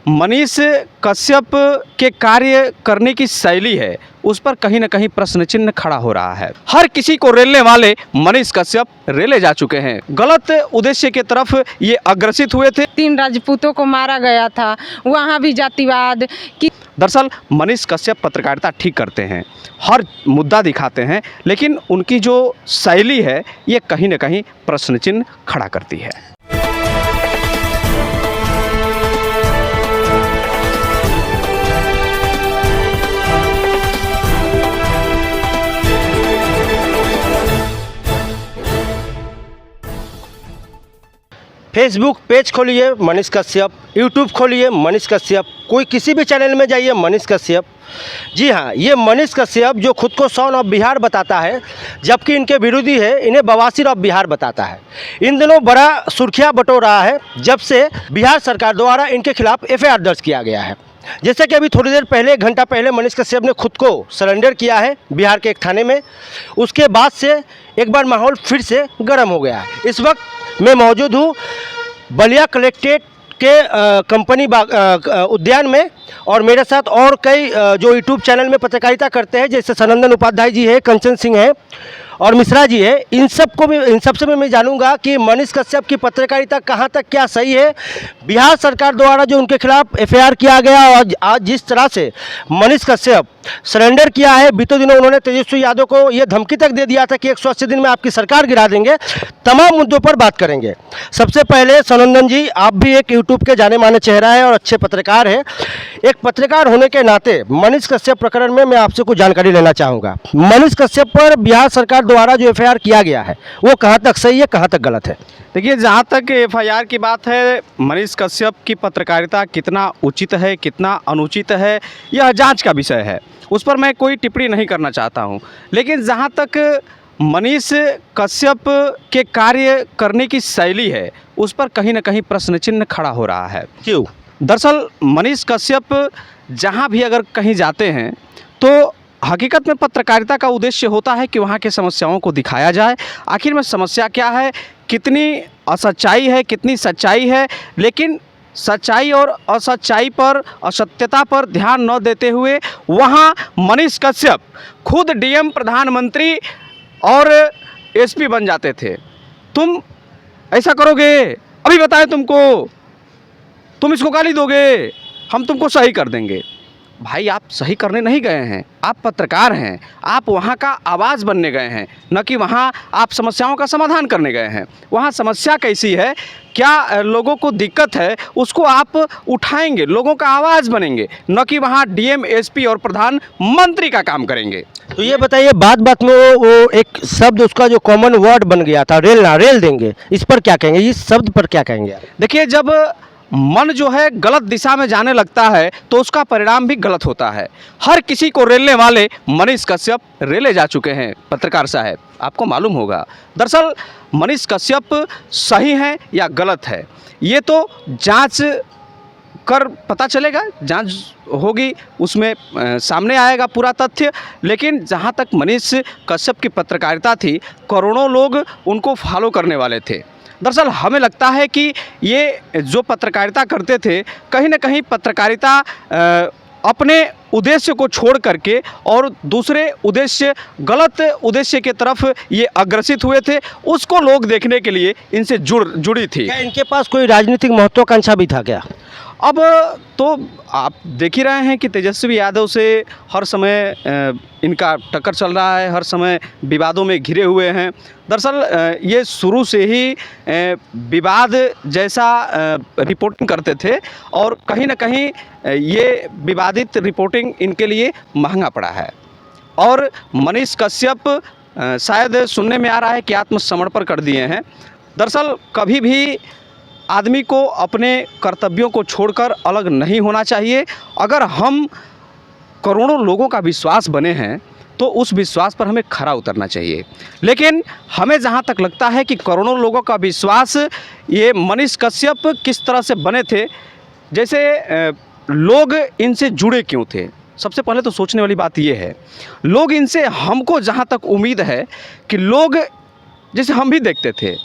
मनीष कश्यप के कार्य करने की शैली है उस पर कहीं ना कहीं प्रश्न चिन्ह खड़ा हो रहा है। हर किसी को रेलने वाले मनीष कश्यप रेले जा चुके हैं। गलत उद्देश्य की तरफ ये अग्रसित हुए थे। 3 राजपूतों को मारा गया था, वहाँ भी जातिवाद की। दरअसल मनीष कश्यप पत्रकारिता ठीक करते हैं, हर मुद्दा दिखाते हैं, लेकिन उनकी जो शैली है ये कहीं ना कहीं प्रश्न चिन्ह खड़ा करती है। फेसबुक पेज खोलिए मनीष कश्यप, यूट्यूब खोलिए मनीष कश्यप, कोई किसी भी चैनल में जाइए मनीष कश्यप। जी हाँ, ये मनीष कश्यप जो खुद को सन ऑफ बिहार बताता है, जबकि इनके विरोधी है इन्हें बवासीर ऑफ बिहार बताता है। इन दिनों बड़ा सुर्खियाँ बटोर रहा है जब से बिहार सरकार द्वारा इनके खिलाफ एफआईआर दर्ज किया गया है। जैसे कि अभी थोड़ी देर पहले, एक घंटा पहले मनीष कश्यप ने खुद को सरेंडर किया है बिहार के एक थाने में। उसके बाद से एक बार माहौल फिर से गर्म हो गया है। इस वक्त मैं मौजूद हूँ बलिया कलेक्ट्रेट के कंपनी उद्यान में, और मेरे साथ और कई जो यूट्यूब चैनल में पत्रकारिता करते हैं, जैसे सनंदन उपाध्याय जी है, कंचन सिंह है और मिश्रा जी है। इन सबसे मैं जानूंगा कि मनीष कश्यप की पत्रकारिता कहां तक क्या सही है। बिहार सरकार द्वारा जो उनके खिलाफ एफआईआर किया गया और आज जिस तरह से मनीष कश्यप सरेंडर किया है, बीते दिनों उन्होंने तेजस्वी यादव को यह धमकी तक दे दिया था कि 180 दिन में आपकी सरकार गिरा देंगे। तमाम मुद्दों पर बात करेंगे। सबसे पहले सनंदन जी, आप भी एक यूट्यूब के जाने माने चेहरा है और अच्छे पत्रकार हैं। एक पत्रकार होने के नाते मनीष कश्यप प्रकरण में मैं आपसे कुछ जानकारी लेना चाहूँगा। मनीष कश्यप पर बिहार सरकार द्वारा जो एफआईआर किया गया है वो कहाँ तक सही है, कहाँ तक गलत है? देखिए, जहाँ तक एफआईआर की बात है, मनीष कश्यप की पत्रकारिता कितना उचित है, कितना अनुचित है, यह जांच का विषय है। उस पर मैं कोई टिप्पणी नहीं करना चाहता हूँ। लेकिन जहाँ तक मनीष कश्यप के कार्य करने की शैली है उस पर कहीं ना कहीं प्रश्न चिन्ह खड़ा हो रहा है। क्यों? दरअसल मनीष कश्यप जहाँ भी अगर कहीं जाते हैं तो हकीकत में पत्रकारिता का उद्देश्य होता है कि वहाँ के समस्याओं को दिखाया जाए। आखिर में समस्या क्या है, कितनी असच्चाई है, कितनी सच्चाई है, लेकिन सच्चाई और असच्चाई पर, असत्यता पर ध्यान न देते हुए वहाँ मनीष कश्यप खुद डीएम, प्रधानमंत्री और एसपी बन जाते थे। तुम ऐसा करोगे, अभी बताएं तुमको, तुम इसको गाली दोगे, हम तुमको सही कर देंगे। भाई, आप सही करने नहीं गए हैं, आप पत्रकार हैं, आप वहाँ का आवाज़ बनने गए हैं, न कि वहाँ आप समस्याओं का समाधान करने गए हैं। वहाँ समस्या कैसी है, क्या लोगों को दिक्कत है, उसको आप उठाएंगे, लोगों का आवाज़ बनेंगे, न कि वहाँ डीएम, एसपी और प्रधानमंत्री का काम करेंगे। तो ये बताइए, बात बात में वो एक शब्द, उसका जो कॉमन वर्ड बन गया था, रेल देंगे, इस पर क्या कहेंगे, इस शब्द पर क्या कहेंगे? देखिए, जब मन जो है गलत दिशा में जाने लगता है तो उसका परिणाम भी गलत होता है। हर किसी को रेलने वाले मनीष कश्यप रेले जा चुके हैं। पत्रकार साहब, आपको मालूम होगा, दरअसल मनीष कश्यप सही हैं या गलत है ये तो जांच कर पता चलेगा, जांच होगी, उसमें सामने आएगा पूरा तथ्य। लेकिन जहां तक मनीष कश्यप की पत्रकारिता थी, करोड़ों लोग उनको फॉलो करने वाले थे। दरअसल हमें लगता है कि ये जो पत्रकारिता करते थे, कहीं ना कहीं पत्रकारिता अपने उद्देश्य को छोड़ करके और दूसरे उद्देश्य, गलत उद्देश्य की तरफ ये अग्रसित हुए थे। उसको लोग देखने के लिए इनसे जुड़ी थी। क्या इनके पास कोई राजनीतिक महत्वाकांक्षा भी था क्या? अब तो आप देख ही रहे हैं कि तेजस्वी यादव से हर समय इनका टक्कर चल रहा है, हर समय विवादों में घिरे हुए हैं। दरअसल ये शुरू से ही विवाद जैसा रिपोर्टिंग करते थे और कहीं ना कहीं ये विवादित रिपोर्टिंग इनके लिए महंगा पड़ा है। और मनीष कश्यप शायद सुनने में आ रहा है कि आत्मसमर्पण कर दिए हैं। दरअसल कभी भी आदमी को अपने कर्तव्यों को छोड़कर अलग नहीं होना चाहिए। अगर हम करोड़ों लोगों का विश्वास बने हैं तो उस विश्वास पर हमें खरा उतरना चाहिए। लेकिन हमें जहाँ तक लगता है कि करोड़ों लोगों का विश्वास ये मनीष कश्यप किस तरह से बने थे, जैसे लोग इनसे जुड़े क्यों थे। सबसे पहले तो सोचने वाली बात ये है, लोग इनसे, हमको जहाँ तक उम्मीद है कि लोग, जैसे हम भी देखते थे,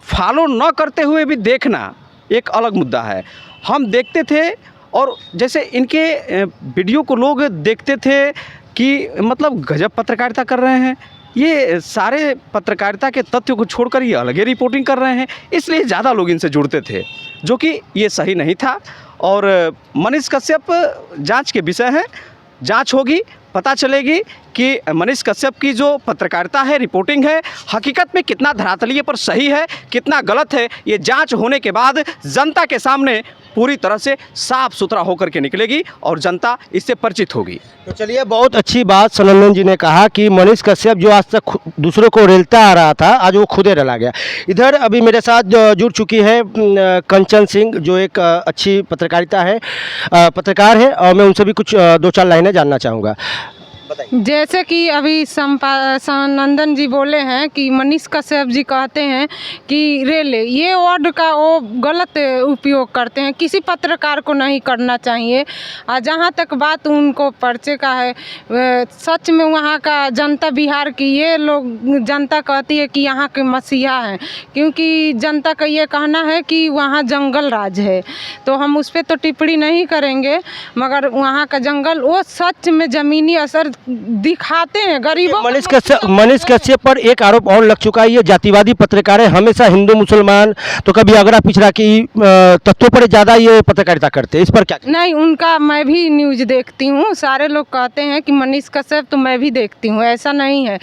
फॉलो न करते हुए भी देखना एक अलग मुद्दा है। हम देखते थे और जैसे इनके वीडियो को लोग देखते थे कि मतलब गजब पत्रकारिता कर रहे हैं, ये सारे पत्रकारिता के तथ्यों को छोड़कर ये अलग ही रिपोर्टिंग कर रहे हैं, इसलिए ज़्यादा लोग इनसे जुड़ते थे, जो कि ये सही नहीं था। और मनीष कश्यप जांच के विषय हैं, जांच होगी, पता चलेगी कि मनीष कश्यप की जो पत्रकारिता है, रिपोर्टिंग है, हकीकत में कितना धरातलीय पर सही है, कितना गलत है, ये जांच होने के बाद जनता के सामने पूरी तरह से साफ सुथरा होकर के निकलेगी और जनता इससे परिचित होगी। तो चलिए, बहुत अच्छी बात सनंदन जी ने कहा कि मनीष कश्यप जो आज तक दूसरों को रेलता आ रहा था, आज वो खुदे रला गया। इधर अभी मेरे साथ जुड़ चुकी है कंचन सिंह, जो एक अच्छी पत्रकारिता है, पत्रकार है, और मैं उनसे भी कुछ 2-4 लाइनें जानना चाहूँगा। बताइए। जैसे कि अभी सनंदन जी बोले हैं कि मनीष कश्यप जी कहते हैं कि रेले, ये वर्ड का वो गलत उपयोग करते हैं, किसी पत्रकार को नहीं करना चाहिए। और जहाँ तक बात उनको पर्चे का है, सच में वहाँ का जनता, बिहार की ये लोग जनता कहती है कि यहाँ के मसीहा हैं, क्योंकि जनता का ये कहना है कि वहाँ जंगल राज है। तो हम उस पर तो टिप्पणी नहीं करेंगे, मगर वहाँ का जंगल, वो सच में ज़मीनी असर दिखाते हैं गरीबों। मनीष कश्यप पर एक आरोप और लग चुका है, ये जातिवादी पत्रकार है, हमेशा हिंदू मुसलमान तो कभी अगड़ा पिछड़ा की तथ्यों पर ज़्यादा ये पत्रकारिता करते हैं, इस पर क्या? नहीं, उनका मैं भी न्यूज़ देखती हूँ, सारे लोग कहते हैं कि मनीष कश्यप, तो मैं भी देखती हूँ, ऐसा नहीं है।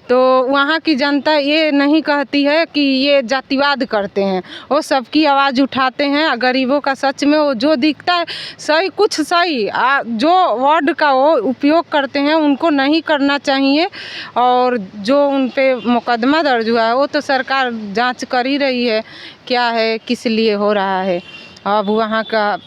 तो वहाँ की जनता ये नहीं कहती है कि ये जातिवाद करते हैं, वो सबकी आवाज़ उठाते हैं। गरीबों का सच में वो जो दिखता है सही, कुछ सही जो वर्ड का वो उपयोग करते हैं उनको नहीं करना चाहिए। और जो उन पे मुकदमा दर्ज हुआ है वो तो सरकार जांच कर ही रही है, क्या है, किस लिए हो रहा है। अब वहाँ का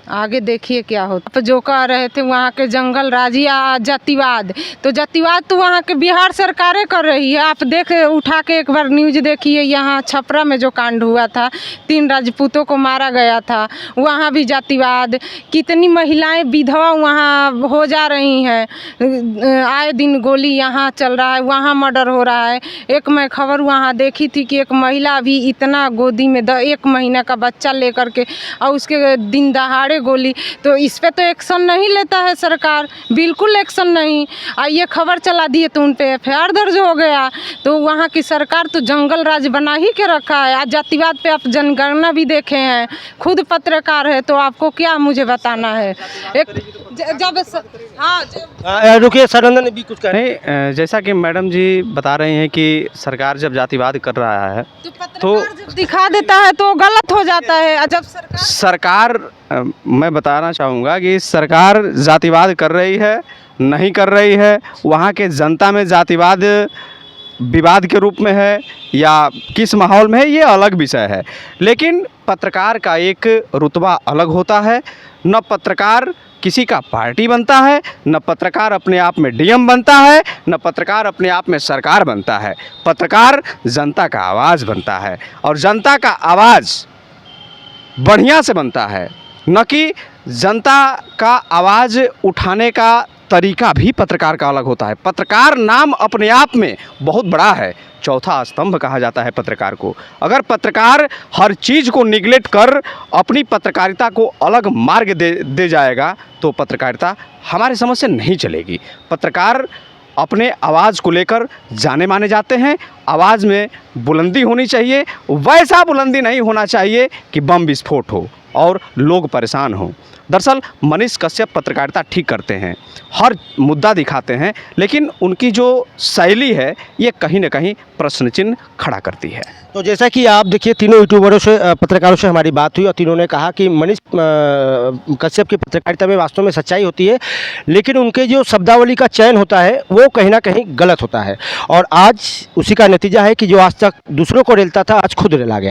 आगे देखिए क्या होता। आप जो कह रहे थे वहाँ के जंगल राज या जातिवाद, तो जातिवाद तो वहाँ के बिहार सरकारें कर रही है। आप उठा के एक बार न्यूज़ देखिए, यहाँ छपरा में जो कांड हुआ था, 3 राजपूतों को मारा गया था, वहाँ भी जातिवाद। कितनी महिलाएं विधवा वहाँ हो जा रही हैं, आए दिन गोली यहाँ चल रहा है, वहाँ मर्डर हो रहा है। एक मैं खबर वहाँ देखी थी कि एक महिला भी इतना गोदी में 1 महीना का बच्चा लेकर के, और उसके दिन दहाड़े गोली। तो इस पे तो एक्शन नहीं लेता है सरकार, बिल्कुल एक्शन नहीं। ये खबर चला दिए तो उन पे FIR दर्ज हो गया। तो वहाँ की सरकार तो जंगल राज बना ही के रखा है। आज जातिवाद पे आप जनगणना भी देखे हैं, खुद पत्रकार है, तो आपको क्या मुझे बताना है। एक जब हाँ, रुकिए, सनंदन भी कुछ कह रहे हैं। नहीं, जैसा कि मैडम जी बता रही हैं कि सरकार जब जातिवाद कर रहा है तो जब दिखा देता है तो गलत हो जाता है। जब सरकार मैं बताना चाहूँगा कि सरकार जातिवाद कर रही है, नहीं कर रही है, वहाँ के जनता में जातिवाद विवाद के रूप में है या किस माहौल में है, ये अलग विषय है। लेकिन पत्रकार का एक रुतबा अलग होता है। न पत्रकार किसी का पार्टी बनता है, न पत्रकार अपने आप में DM बनता है, न पत्रकार अपने आप में सरकार बनता है। पत्रकार जनता का आवाज़ बनता है, और जनता का आवाज़ बढ़िया से बनता है, न कि जनता का आवाज़ उठाने का तरीका भी पत्रकार का अलग होता है। पत्रकार नाम अपने आप में बहुत बड़ा है, चौथा स्तंभ कहा जाता है पत्रकार को। अगर पत्रकार हर चीज़ को निगलेक्ट कर अपनी पत्रकारिता को अलग मार्ग दे जाएगा तो पत्रकारिता हमारे समझ से नहीं चलेगी। पत्रकार अपने आवाज़ को लेकर जाने माने जाते हैं। आवाज़ में बुलंदी होनी चाहिए, वैसा बुलंदी नहीं होना चाहिए कि बम विस्फोट हो और लोग परेशान हों। दरअसल मनीष कश्यप पत्रकारिता ठीक करते हैं, हर मुद्दा दिखाते हैं, लेकिन उनकी जो शैली है ये कहीं ना कहीं प्रश्न चिन्ह खड़ा करती है। तो जैसा कि आप देखिए, तीनों यूट्यूबरों से, पत्रकारों से हमारी बात हुई और तीनों ने कहा कि मनीष कश्यप की पत्रकारिता में वास्तव में सच्चाई होती है, लेकिन उनके जो शब्दावली का चयन होता है वो कहीं ना कहीं गलत होता है। और आज उसी का नतीजा है कि जो आज तक दूसरों को रेलता था, आज खुद रेला गया।